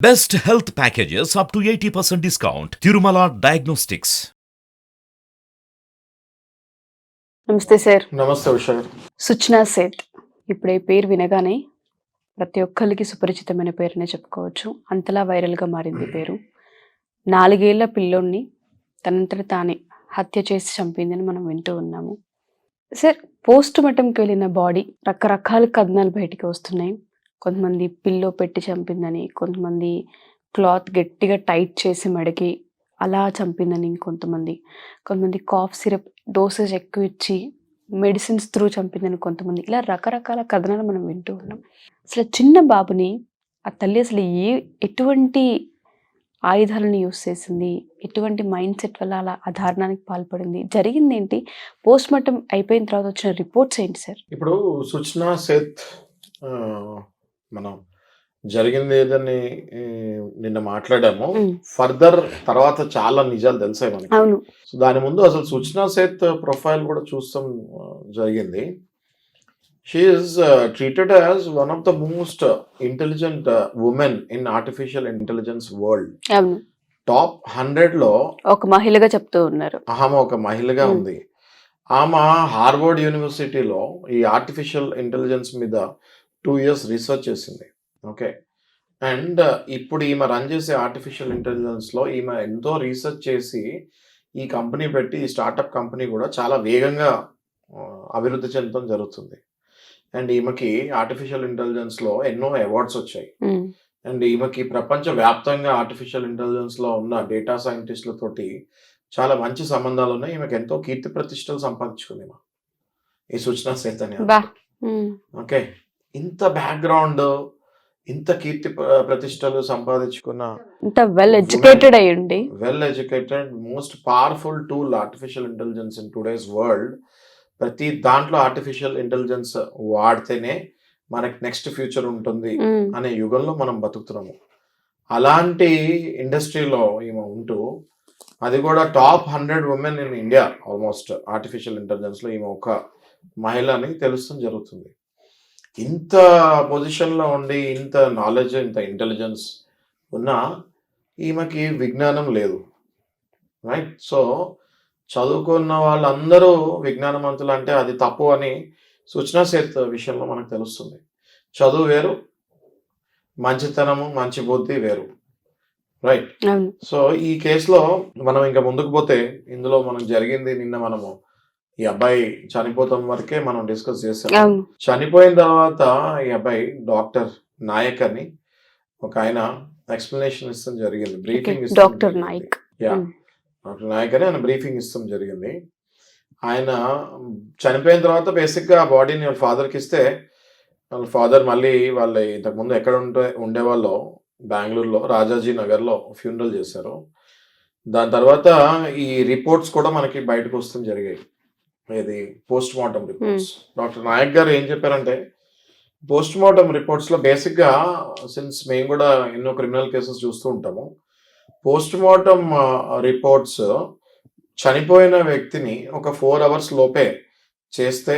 Best health packages up to 80% discount. Tirumala Diagnostics. నమస్తే sir. నమస్తే ఉషా గారు. సుచ్నా సేత్ ఇప్పుడు ఈ పేరు వినగానే ప్రతి ఒక్కరికి సుపరిచితమైన పేరునే చెప్పుకోవచ్చు. అంతలా వైరల్గా మారింది ఈ పేరు. 4 ఏళ్ల పిల్లోడిని తనంతట తానే హత్య చేసి చంపిందని మనం వింటూ ఉన్నాము. సార్, పోస్ట్ మార్టంకి వెళ్ళిన బాడీ రకరకాల కథనాలు బయటికి వస్తున్నాయి. కొంతమంది పిల్లో పెట్టి చంపిందని, కొంతమంది క్లాత్ గట్టిగా టైట్ చేసి మెడకి అలా చంపిందని, కొంతమంది కాఫ్ సిరప్ డోసేజ్ ఎక్కువ ఇచ్చి మెడిసిన్స్ త్రూ చంపిందని కొంతమంది, ఇలా రకరకాల కథనాలు మనం వింటూ ఉన్నాం. అసలు చిన్న బాబుని ఆ తల్లి అసలు ఎటువంటి ఆయుధాలను యూస్ చేసింది, ఎటువంటి మైండ్ సెట్ వల్ల అలా ఆ దారుణానికి పాల్పడింది, జరిగింది ఏంటి, పోస్ట్ మార్టం అయిపోయిన తర్వాత వచ్చిన రిపోర్ట్స్ ఏంటి సార్? ఇప్పుడు సుచ్నా సేత్ మనం జరిగింది ఏదని నిన్న మాట్లాడాము. ఫర్దర్ తర్వాత చాలా నిజాలు తెలిసాయి మనకి. అవును. సో దాని ముందు అసలు సుచ్నా సేత్ ప్రొఫైల్ కూడా చూస్తాం జరిగింది. She is treated as one of the most intelligent women in artificial intelligence world. అవును. టాప్ 100 లో ఒక మహిళగా చెప్తూ ఉన్నారు. ఆమె ఒక మహిళగా ఉంది. ఆమె హార్వర్డ్ యూనివర్సిటీలో ఈ ఆర్టిఫిషియల్ ఇంటెలిజెన్స్ మీద 2 years రీసెర్చ్ చేసింది. ఓకే. అండ్ ఇప్పుడు ఈమె రన్ చేసే ఆర్టిఫిషియల్ ఇంటెలిజెన్స్లో ఈమె ఎంతో రీసెర్చ్ చేసి ఈ కంపెనీ పెట్టి ఈ స్టార్టప్ కంపెనీ కూడా చాలా వేగంగా అభివృద్ధి చెందడం జరుగుతుంది. అండ్ ఈమెకి ఆర్టిఫిషియల్ ఇంటెలిజెన్స్లో ఎన్నో అవార్డ్స్ వచ్చాయి. అండ్ ఈమెకి ప్రపంచ వ్యాప్తంగా ఆర్టిఫిషియల్ ఇంటెలిజెన్స్లో ఉన్న డేటా సైంటిస్టులతోటి చాలా మంచి సంబంధాలు ఉన్నాయి. ఈమెకి ఎంతో కీర్తి ప్రతిష్టలు సంపాదించుకుంది ఈ సుచ్నా సేత్ అని. ఓకే. ఇంత బ్యాక్గ్రౌండ్, ఇంత కీర్తి ప్రతిష్టలు సంపాదించుకున్న, ఇంత well educated most powerful tool artificial intelligence in today's world. ప్రతి దాంట్లో ఆర్టిఫిషియల్ ఇంటెలిజెన్స్ వాడితేనే మనకి నెక్స్ట్ ఫ్యూచర్ ఉంటుంది అనే యుగంలో మనం బతుకుతున్నాము. అలాంటి ఇండస్ట్రీలో ఈమె ఉంటూ, అది కూడా top 100 women in India almost artificial ఇంటెలిజెన్స్లో ఈమె ఒక మహిళ అని తెలుస్తుంది జరుగుతుంది. ఇంత పొజిషన్లో ఉండి, ఇంత నాలెడ్జ్, ఇంత ఇంటెలిజెన్స్ ఉన్నా ఈమెకి విజ్ఞానం లేదు. రైట్. సో చదువుకున్న వాళ్ళందరూ విజ్ఞానవంతులు అంటే అది తప్పు అని సుచ్నా సేత్ విషయంలో మనకు తెలుస్తుంది. చదువు వేరు, మంచితనము, మంచి బుద్ధి వేరు. రైట్. సో ఈ కేసులో మనం ఇంకా ముందుకు పోతే, ఇందులో మనకు జరిగింది నిన్న మనము ఈ అబ్బాయి చనిపోతాం వరకే మనం డిస్కస్ చేసాం. చనిపోయిన తర్వాత ఈ అబ్బాయి డాక్టర్ నాయక్ అని ఒక ఆయన ఎక్స్ప్లెనేషన్ ఇస్తాం జరిగింది, బ్రీఫింగ్ ఇస్తాం. డాక్టర్ నాయక్ అని ఆయన బ్రీఫింగ్ ఇస్తాం జరిగింది. ఆయన చనిపోయిన తర్వాత బేసిక్గా ఆ బాడీని వాళ్ళ ఫాదర్కి ఇస్తే, వాళ్ళ ఫాదర్ మళ్ళీ వాళ్ళ ఇంతకుముందు ఎక్కడ ఉండేవాళ్ళు బెంగళూరులో రాజాజీ నగర్లో ఫ్యూనరల్ చేశారు. దాని తర్వాత ఈ రిపోర్ట్స్ కూడా మనకి బయటకు వస్తాం జరిగాయి. ఇది post mortem reports. Doctor Nayak గారు ఏం చెప్పారంటే, పోస్ట్ మార్టం రిపోర్ట్స్లో బేసిక్గా, సిన్స్ మేము కూడా ఎన్నో క్రిమినల్ కేసెస్ చూస్తూ ఉంటాము, పోస్ట్ మార్టం రిపోర్ట్స్ చనిపోయిన వ్యక్తిని ఒక 4 hours లోపే చేస్తే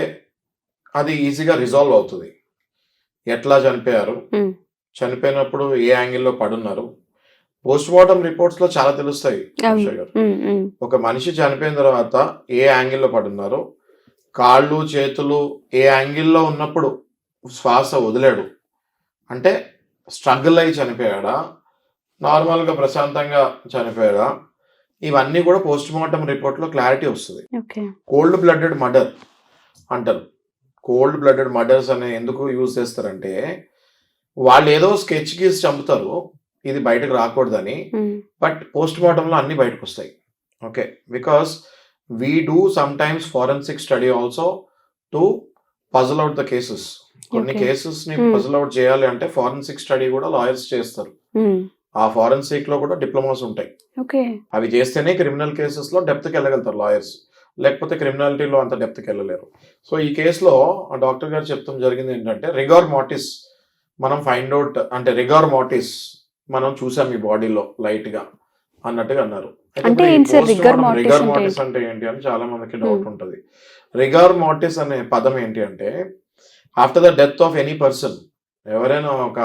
అది ఈజీగా రిజాల్వ్ అవుతుంది. ఎట్లా చనిపోయారు, చనిపోయినప్పుడు ఏ యాంగిల్లో పడున్నారు, పోస్ట్ మార్టం రిపోర్ట్స్ లో చాలా తెలుస్తాయి. ఒక మనిషి చనిపోయిన తర్వాత ఏ యాంగిల్లో పడున్నారు, కాళ్ళు చేతులు ఏ యాంగిల్లో ఉన్నప్పుడు శ్వాస వదిలేడు అంటే స్ట్రగుల్ అయి చనిపోయాడా, నార్మల్గా ప్రశాంతంగా చనిపోయాడా, ఇవన్నీ కూడా పోస్ట్ మార్టం రిపోర్ట్లో క్లారిటీ వస్తుంది. కోల్డ్ బ్లడెడ్ మర్డర్ అంటారు. కోల్డ్ బ్లడెడ్ మర్డర్స్ అనే ఎందుకు యూజ్ చేస్తారంటే, వాళ్ళు ఏదో స్కెచ్ గీసి చంపుతారు, ఇది బయటకు రాకూడదని, బట్ పోస్ట్ మార్టంలో అన్ని బయటకు వస్తాయి. Okay. Because we do some times forensic study also to puzzle out the cases. కొన్ని కేసెస్ ని పజల్ అవుట్ చేయాలి అంటే ఫారెన్సిక్ స్టడీ కూడా లాయర్స్ చేస్తారు. ఆ ఫారెన్సిక్ లో కూడా డిప్లొమాస్ ఉంటాయి. అవి చేస్తేనే క్రిమినల్ కేసెస్ లో డెప్త్కి వెళ్ళగలుగుతారు లాయర్స్, లేకపోతే క్రిమినాలిటీలో అంత డెప్త్కి వెళ్ళలేరు. సో ఈ కేసులో డాక్టర్ గారు చెప్తాం జరిగింది ఏంటంటే, రిగార్ మార్టిస్ మనం ఫైండ్ అవుట్, అంటే రిగార్ మార్టిస్ మనం చూసాం ఈ బాడీలో లైట్ గా అన్నట్టుగా అన్నారు. రిగార్ మార్టిస్ అంటే ఏంటి అని చాలా మందికి డౌట్ ఉంటుంది. రిగార్ మార్టిస్ అనే పదం ఏంటి అంటే, after the death of any person, ఎవరైనా ఒక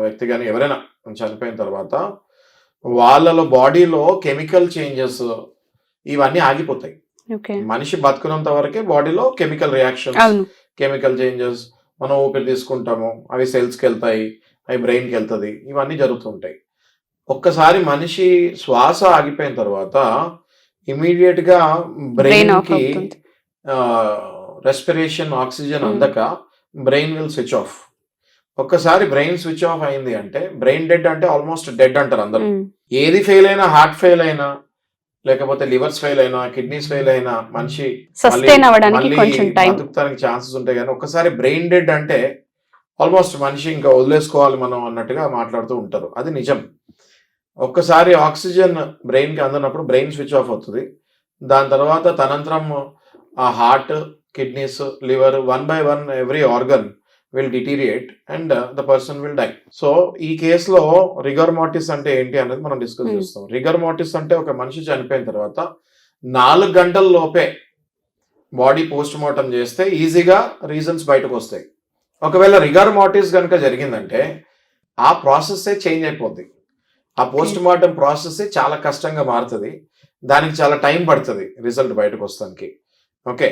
వ్యక్తి కానీ ఎవరైనా చనిపోయిన తర్వాత వాళ్ళలో బాడీలో కెమికల్ చేంజెస్ ఇవన్నీ ఆగిపోతాయి. ఓకే. మనిషి బతుకున్నంత వరకే బాడీలో కెమికల్ రియాక్షన్స్, అవును. కెమికల్ చేంజెస్, మనం ఊపిరి తీసుకుంటాము, అవి సెల్స్కి వెళ్తాయి, అవి బ్రెయిన్కి వెళ్తుంది, ఇవన్నీ జరుగుతుంటాయి. ఒక్కసారి మనిషి శ్వాస ఆగిపోయిన తర్వాత ఇమీడియట్ గా బ్రెయిన్ ఆఫ్ బ్రెయిన్ కి అవుతుంది. రెస్పిరేషన్, ఆక్సిజన్ అందక బ్రెయిన్ విల్ స్విచ్ ఆఫ్. ఒక్కసారి బ్రెయిన్ స్విచ్ ఆఫ్ అయింది అంటే బ్రెయిన్ డెడ్ అంటే ఆల్మోస్ట్ డెడ్ అంటారు అందరూ. ఏది ఫెయిల్ అయినా, హార్ట్ ఫెయిల్ అయినా, లేకపోతే లివర్స్ ఫెయిల్ అయినా, కిడ్నీస్ ఫెయిల్ అయినా మనిషి సస్టైన్ అవ్వడానికి మళ్ళీ కొంచెం టైం. బతుకుతానికి ఛాన్సెస్ ఉంటాయి. కానీ ఒక్కసారి బ్రెయిన్ డెడ్ అంటే ఆల్మోస్ట్ మనిషి ఇంకా వదిలేసుకోవాలి మనం అన్నట్టుగా మాట్లాడుతూ ఉంటారు. అది నిజం. ఒక్కసారి ఆక్సిజన్ బ్రెయిన్ కి అందనప్పుడు బ్రెయిన్ స్విచ్ ఆఫ్ అవుతుంది. దాని తర్వాత తనంతరం ఆ heart, kidneys, liver, one by one every organ will deteriorate and the person will die. So ఈ కేసులో రిగర్ మార్టిస్ అంటే ఏంటి అనేది మనం డిస్కస్ చేస్తాం. రిగర్ మార్టిస్ అంటే ఒక మనిషి చనిపోయిన తర్వాత 4 గంటల లోపే బాడీ పోస్ట్ మార్టం చేస్తే ఈజీగా రీజన్స్ బయటకు వస్తాయి. ఒకవేళ రిగర్ మార్టిస్ కనుక జరిగిందంటే ఆ ప్రాసెస్ చేంజ్ అయిపోద్ది. ఆ పోస్ట్ మార్టం ప్రాసెస్ చాలా కష్టంగా మారుతుంది. దానికి చాలా టైం పడుతుంది రిజల్ట్ బయటకు వస్తానికి. ఓకే.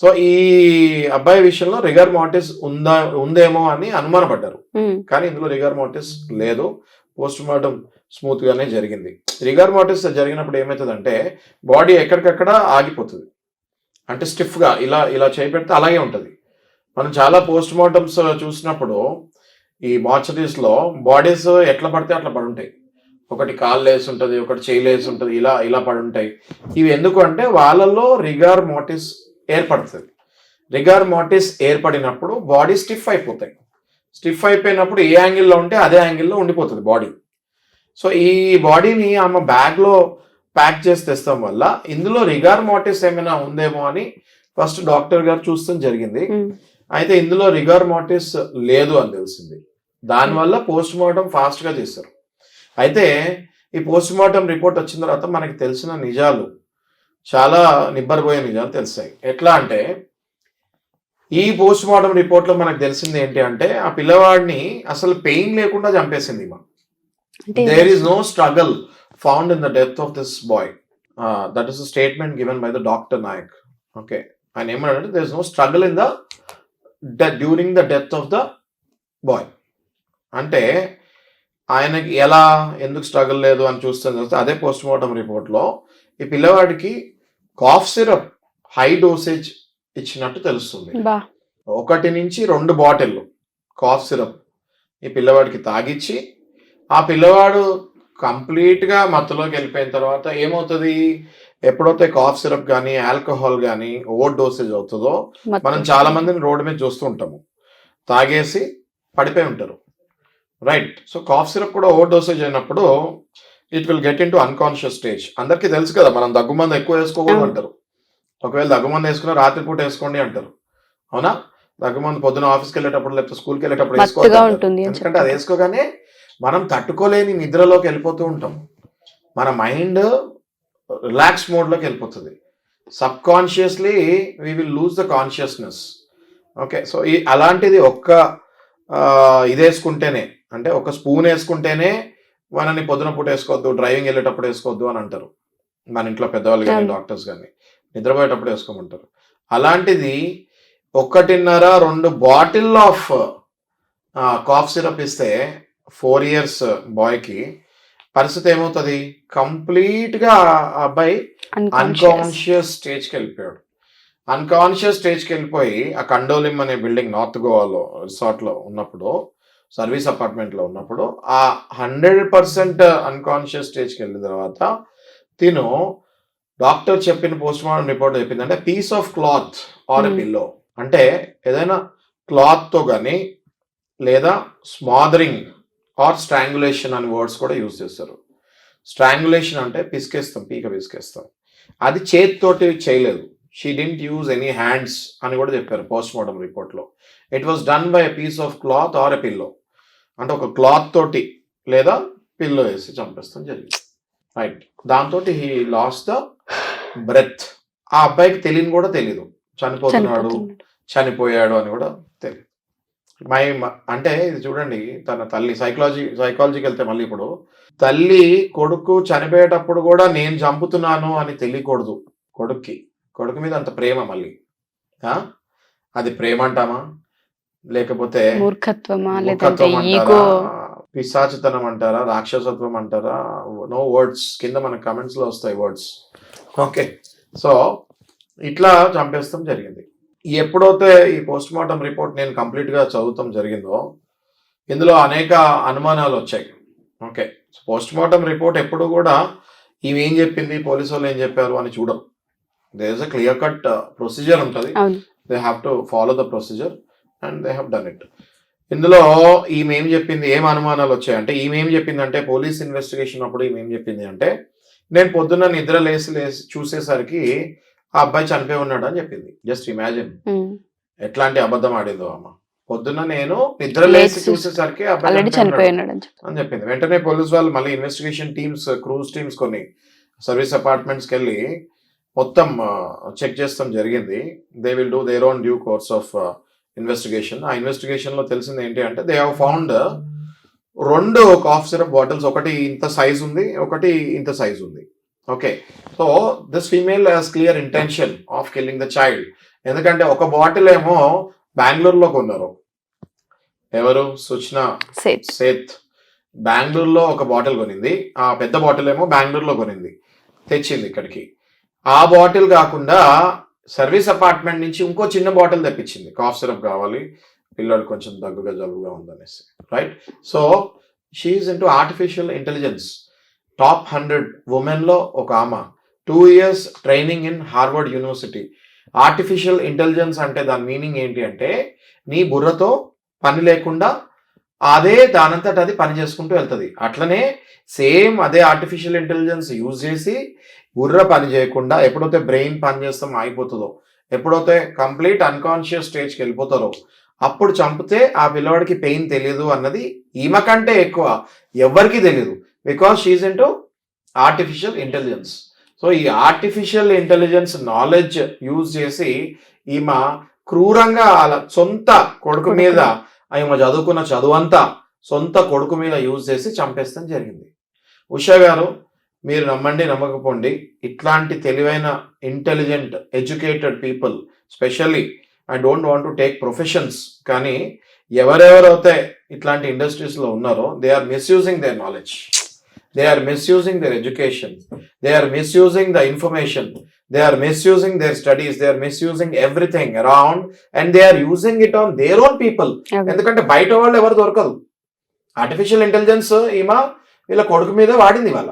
సో ఈ అబ్బాయి విషయంలో రిగర్ మార్టిస్ ఉందేమో అని అనుమానపడ్డారు. కానీ ఇందులో రిగర్ మార్టిస్ లేదు. పోస్ట్ మార్టం స్మూత్ గానే జరిగింది. రిగర్ మార్టిస్ జరిగినప్పుడు ఏమవుతుందంటే బాడీ ఎక్కడికక్కడ ఆగిపోతుంది. అంటే స్టిఫ్ గా ఇలా ఇలా చేపెడితే అలాగే ఉంటుంది. మనం చాలా పోస్ట్ మార్టమ్స్ చూసినప్పుడు ఈ మార్చరీస్ లో బాడీస్ ఎట్లా పడితే అట్లా పడి ఉంటాయి. ఒకటి కాళ్ళు వేసి ఉంటుంది, ఒకటి చేయిలు వేసి ఉంటుంది, ఇలా ఇలా పడి ఉంటాయి. ఇవి ఎందుకు అంటే వాళ్ళలో రిగర్ మార్టిస్ ఏర్పడుతుంది. రిగర్ మార్టిస్ ఏర్పడినప్పుడు బాడీ స్టిఫ్ అయిపోతాయి. స్టిఫ్ అయిపోయినప్పుడు ఏ యాంగిల్లో ఉంటే అదే యాంగిల్లో ఉండిపోతుంది బాడీ. సో ఈ బాడీని ఆమె బ్యాగ్లో ప్యాక్ చేసి తెస్తాం వల్ల ఇందులో రిగర్ మార్టిస్ ఏమైనా ఉందేమో అని ఫస్ట్ డాక్టర్ గారు చూస్తాం జరిగింది. అయితే ఇందులో రిగర్ మార్టిస్ లేదు అని తెలిసింది. దానివల్ల పోస్ట్ మార్టం ఫాస్ట్గా చేశారు. అయితే ఈ పోస్ట్ మార్టం రిపోర్ట్ వచ్చిన తర్వాత మనకి తెలిసిన నిజాలు, చాలా నిబ్బరపోయే నిజాలు తెలిసాయి. ఎట్లా అంటే ఈ పోస్ట్ మార్టం రిపోర్ట్లో మనకు తెలిసింది ఏంటి అంటే ఆ పిల్లవాడిని అసలు పెయిన్ లేకుండా చంపేసింది. There is no struggle found in the death of this boy. That is the statement given by the doctor Nayak. Okay. ఆయన ఏమన్నాడంటే there is no struggle in the during the death of the boy. అంటే ఆయనకి ఎలా, ఎందుకు struggle లేదు అని చూస్తే అదే పోస్ట్ మార్టం రిపోర్ట్లో ఈ పిల్లవాడికి కాఫ్ సిరప్ హై డోసేజ్ ఇచ్చినట్టు తెలుస్తుంది. 1 నుంచి 2 బాటిల్ కాఫ్ సిరప్ ఈ పిల్లవాడికి తాగిచ్చి ఆ పిల్లవాడు కంప్లీట్గా మత్తులోకి వెళ్ళిపోయిన తర్వాత ఏమవుతుంది, ఎప్పుడైతే కాఫ్ సిరప్ కానీ ఆల్కహాల్ కానీ ఓవర్ డోసేజ్ అవుతుందో మనం చాలా మందిని రోడ్డు మీద చూస్తూ ఉంటాము, తాగేసి పడిపోయి ఉంటారు. రైట్. సో కాఫ్ సిరప్ కూడా ఓవర్ డోసేజ్ అయినప్పుడు it will get in to unconscious stage. అందరికీ తెలుసు కదా, మనం దగ్గుమందు ఎక్కువ వేసుకోకూడదు అంటారు. ఒకవేళ దగ్గుమందు వేసుకున్నా రాత్రిపూట వేసుకోండి అంటారు. అవునా? దగ్గుమందు పొద్దున ఆఫీస్కి వెళ్ళేటప్పుడు లేకపోతే స్కూల్కి వెళ్ళేటప్పుడు వేసుకోవాలి. ఎందుకంటే అది వేసుకోగానే మనం తట్టుకోలేని నిద్రలోకి వెళ్ళిపోతూ ఉంటాం. మన మైండ్ రిలాక్స్ మోడ్లోకి వెళ్ళిపోతుంది. Sub consciously we will lose the consciousness. Okay. So ఈ అలాంటిది ఇది వేసుకుంటేనే, అంటే ఒక స్పూన్ వేసుకుంటేనే మనని పొద్దున పూట వేసుకోవద్దు, డ్రైవింగ్ వెళ్ళేటప్పుడు వేసుకోవద్దు అని అంటారు మన ఇంట్లో పెద్దవాళ్ళు కానీ డాక్టర్స్ కానీ. నిద్రపోయేటప్పుడు వేసుకోమంటారు. అలాంటిది 1.5-2 బాటిల్ ఆఫ్ కాఫ్ సిరప్ ఇస్తే 4 years బాయ్కి పరిస్థితి ఏమవుతుంది, కంప్లీట్గా ఆ అబ్బాయి అన్కాన్షియస్ స్టేజ్కి వెళ్ళిపోయాడు. అన్కాన్షియస్ స్టేజ్కి వెళ్ళిపోయి ఆ కండోలిమ్ అనే బిల్డింగ్ నార్త్ గోవాలో రిసార్ట్లో ఉన్నప్పుడు, సర్వీస్ అపార్ట్మెంట్లో ఉన్నప్పుడు ఆ 100% అన్కాన్షియస్ స్టేజ్కి వెళ్ళిన తర్వాత తిను డాక్టర్ చెప్పిన పోస్ట్ మార్టం రిపోర్ట్ చెప్పిందంటే piece of cloth or a pillow. అంటే ఏదైనా క్లాత్తో కానీ లేదా స్మాదరింగ్ ఆర్ స్ట్రాంగులేషన్ అనే వర్డ్స్ కూడా యూజ్ చేస్తారు. స్ట్రాంగులేషన్ అంటే పిసికేస్తాం, పీక పిసికేస్తాం. అది చేతితోటి చేయలేదు. She didn't use any hands అని కూడా చెప్పారు పోస్ట్ మార్టం రిపోర్ట్లో. It was done by a piece of cloth or a pillow. అంటే ఒక క్లాత్ తోటి లేదా పిల్లో వేసి చంపేస్తాం జరిగింది. రైట్. దాంతో హీ లాస్ ద బ్రెత్. ఆ అబ్బాయికి తెలియని కూడా తెలీదు చనిపోతున్నాడు, చనిపోయాడు అని కూడా తెలియదు. అంటే ఇది చూడండి, తన తల్లి సైకాలజీకి వెళ్తే మళ్ళీ ఇప్పుడు తల్లి కొడుకు చనిపోయేటప్పుడు కూడా నేను చంపుతున్నాను అని తెలియకూడదు కొడుకు మీద అంత ప్రేమ మళ్ళీ. అది ప్రేమ అంటామా, లేకపోతే మూర్ఖత్వమా, మూర్ఖత్వం లేదంటే అంటారా, ఈగో? పిశాచితనం అంటారా, రాక్షసత్వం అంటారా? నో వర్డ్స్, కింద మన కమెంట్స్ లో వస్తాయి వర్డ్స్. ఓకే, సో ఇట్లా చంపేస్తాం జరిగింది. ఎప్పుడైతే ఈ పోస్ట్ మార్టం రిపోర్ట్ నేను కంప్లీట్ గా చదువుతాం జరిగిందో ఇందులో అనేక అనుమానాలు వచ్చాయి. ఓకే, పోస్ట్ మార్టం రిపోర్ట్ ఎప్పుడు కూడా ఈమె ఏం చెప్పింది, పోలీసు వాళ్ళు ఏం చెప్పారు అని చూడం. There is a clear cut procedure ఉంటుంది. They have to follow the procedure and they have done it. ఇందులో ఈమె ఏం చెప్పింది, ఏం అనుమానాలు వచ్చాయంటే, ఈమె ఏం చెప్పిందంటే పోలీస్ ఇన్వెస్టిగేషన్ అప్పుడు ఈమె ఏం చెప్పింది అంటే, నేను పొద్దున్న నిద్ర లేసి చూసేసరికి ఆ అబ్బాయి చనిపోయి ఉన్నాడు అని చెప్పింది. జస్ట్ ఇమాజిన్ ఎట్లాంటి అబద్ధం ఆడిందో అమ్మ. పొద్దున్న నేను నిద్ర లేసి చూసేసరికి అబ్బాయి చనిపోయి ఉన్నాడు అని చెప్పింది. వెంటనే పోలీస్ వాళ్ళు మళ్ళీ ఇన్వెస్టిగేషన్ టీమ్స్, క్రూజ్ టీమ్స్ కొన్ని సర్వీస్ అపార్ట్మెంట్స్కి వెళ్ళి మొత్తం చెక్ చేస్తాం జరిగింది. They will do their own due course of investigation. ఆ ఇన్వెస్టిగేషన్ లో తెలిసింది ఏంటి అంటే, they have found 2 cough syrup bottles, ఒకటి ఇంత సైజ్ ఉంది, ఒకటి ఇంత సైజ్ ఉంది. Okay, so this female has clear intention of killing the child. ఎందుకంటే ఒక బాటిల్ ఏమో బెంగళూరులో కొన్నారు, ఎవరు, సుచనా సేత్ బెంగళూరులో ఒక బాటిల్ కొనింది. ఆ పెద్ద బాటిల్ ఏమో బెంగళూరులో కొనింది, తెచ్చింది ఇక్కడికి. ఆ బాటిల్ కాకుండా సర్వీస్ అపార్ట్మెంట్ నుంచి ఇంకో చిన్న బాటిల్ తెప్పించింది, కాఫ్ సిరప్ కావాలి, పిల్లడు కొంచెం దగ్గుగా జలుబుగా ఉందనేసి. Right, so she is into artificial intelligence. Top 100 women లో ఒక ఆమె, 2 years training in Harvard university. Artificial intelligence అంటే దాని మీనింగ్ ఏంటి అంటే, నీ బుర్రతో పని లేకుండా అదే దానంతట అది పని చేసుకుంటూ వెళ్తుంది. అట్లనే సేమ్ అదే ఆర్టిఫిషియల్ ఇంటెలిజెన్స్ యూజ్ చేసి బుర్ర పని చేయకుండా ఎప్పుడైతే బ్రెయిన్ పని చేస్తాం ఆగిపోతుందో, ఎప్పుడైతే కంప్లీట్ అన్కాన్షియస్ స్టేజ్కి వెళ్ళిపోతారో అప్పుడు చంపితే ఆ పిల్లవాడికి పెయిన్ తెలియదు అన్నది ఈమె కంటే ఎక్కువ ఎవరికి తెలియదు. Because she is into artificial intelligence. So ఈ ఆర్టిఫిషియల్ ఇంటెలిజెన్స్ నాలెడ్జ్ యూజ్ చేసి ఈమె క్రూరంగా అలా సొంత కొడుకు మీద, ఈమె చదువుకున్న చదువంతా సొంత కొడుకు మీద యూజ్ చేసి చంపేస్తాం జరిగింది. ఉషా గారు, మీరు నమ్మండి నమ్మకపోండి, ఇట్లాంటి తెలివైన intelligent educated people, specially I don't want to take professions, కానీ ఎవరెవరైతే ఇట్లాంటి ఇండస్ట్రీస్లో ఉన్నారో they are misusing their knowledge, they are misusing their education, they are misusing the information, they are misusing their studies, they are misusing everything around and they are using it on their own people. ఎందుకంటే బయట వాళ్ళు ఎవరు దొరకదు. Artificial intelligence ఈమె వీళ్ళ కొడుకు మీద వాడింది, వాళ్ళ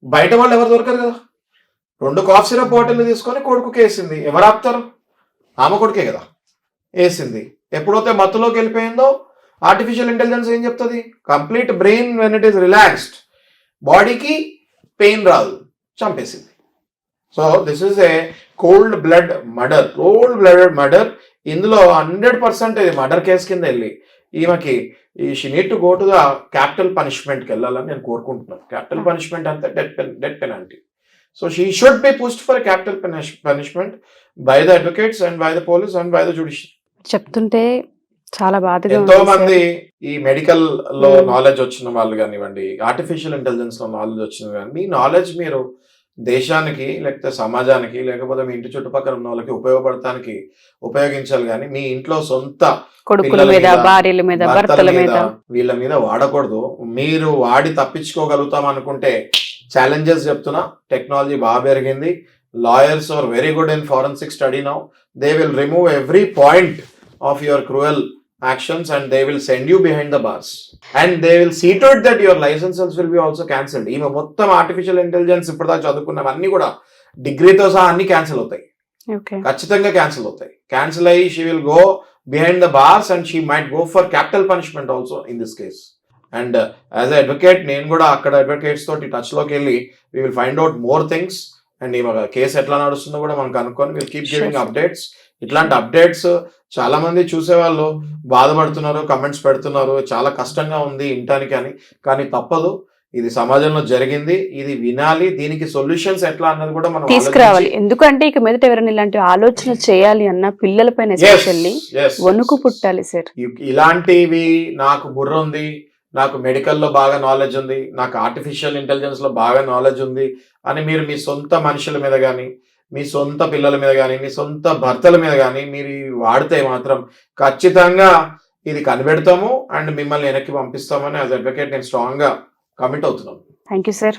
బయట వాళ్ళు ఎవరు దొరకరు కదా. 2 కాఫ్ సిరప్ బాటిల్ తీసుకొని కొడుకుకి వేసింది, ఎవరు ఆపుతారు? ఆమె కొడుకే కదా వేసింది. ఎప్పుడైతే మత్తులోకి వెళ్ళిపోయిందో ఆర్టిఫిషియల్ ఇంటెలిజెన్స్ ఏం చెప్తుంది, complete brain when it is relaxed, బాడీకి పెయిన్ రాదు, చంపేసింది. So this is a cold blood murder. ఇందులో 100% ఇది మర్డర్ కేసు కింద వెళ్ళి ఈమెకి she need to go to the capital పనిష్మెంట్కి వెళ్ళాలని నేను కోరుకుంటున్నాను. క్యాపిటల్ పనిష్మెంట్ అంతే death penalty. So she should be pushed for capital punishment by the advocates and by the police and by the judiciary. చెప్తుంటే చాలా బాధగా ఎంతో మంది ఈ మెడికల్ లో నాలెడ్జ్ వచ్చిన వాళ్ళు కానివ్వండి, ఆర్టిఫిషియల్ ఇంటెలిజెన్స్ లో నాలెడ్జ్ వచ్చిన కానీ, మీ నాలెడ్జ్ మీరు దేశానికి లేకపోతే సమాజానికి లేకపోతే మీ ఇంటి చుట్టుపక్కల ఉన్న వాళ్ళకి ఉపయోగించాలి. కానీ మీ ఇంట్లో సొంత కొడుకుల మీద, భార్యల మీద, భర్తల మీద, వీళ్ళ మీద వాడకూడదు. మీరు వాడి తప్పించుకోగలుగుతాం అనుకుంటే ఛాలెంజెస్ చెప్తున్నా, టెక్నాలజీ బాగా పెరిగింది. Lawyers are very good in forensic study now. They will remove every point of your cruel actions and they will send you behind the bars and they will see to it that your licenses will be also cancelled. ఈమె మొత్తం artificial intelligence ఇప్పటిదాకా చదువుకున్నవన్నీ కూడా డిగ్రీతో సహా అన్ని cancel అవుతాయి, ఖచ్చితంగా cancel అవుతాయి. Cancel అయ్యి she will go behind the bars and she might go for capital punishment also in this case. And as a advocate నేను కూడా అక్కడ అడ్వకేట్స్ తోటి టచ్ లోకి వెళ్ళి we will find out more things and ఈమె case ఎట్లా నడుస్తుందో కూడా మనం కనుక్కొని విల్ కీప్ గివింగ్ అప్డేట్స్. ఇట్లాంటి అప్డేట్స్ చాలా మంది చూసేవాళ్ళు బాధపడుతున్నారు, కమెంట్స్ పెడుతున్నారు, చాలా కష్టంగా ఉంది వినటానికి అని. కానీ తప్పదు, ఇది సమాజంలో జరిగింది, ఇది వినాలి, దీనికి సొల్యూషన్స్ ఎట్లా అన్నది కూడా మనం తీసుకురావాలి. ఎందుకంటే ఇక మీదట ఎవరైనా ఇలాంటి ఆలోచన చేయాలి అన్న పిల్లల పైన ఎస్పెషల్లీ వణుకు పుట్టాలి సార్. ఇలాంటివి నాకు బుర్ర ఉంది, నాకు మెడికల్లో బాగా నాలెడ్జ్ ఉంది, నాకు ఆర్టిఫిషియల్ ఇంటెలిజెన్స్ లో బాగా నాలెడ్జ్ ఉంది అని మీరు మీ సొంత మనుషుల మీద కానీ, మీ సొంత పిల్లల మీద కానీ, మీ సొంత భర్తల మీద కానీ మీరు వాడితే మాత్రం ఖచ్చితంగా ఇది కనిపెడతాము అండ్ మిమ్మల్ని వెనక్కి పంపిస్తామని యాజ్ అడ్వకేట్ నేను స్ట్రాంగ్ గా కమిట్ అవుతున్నాను. Thank you sir.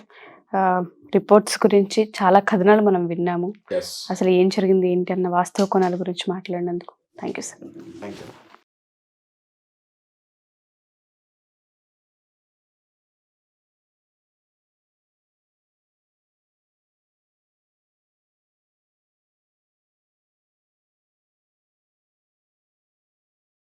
రిపోర్ట్స్ గురించి చాలా కథనాలు మనం విన్నాము. Yes. అసలు ఏం జరిగింది ఏంటి అన్న వాస్తవ కోణాల గురించి మాట్లాడినందుకు thank you sir. Thank you.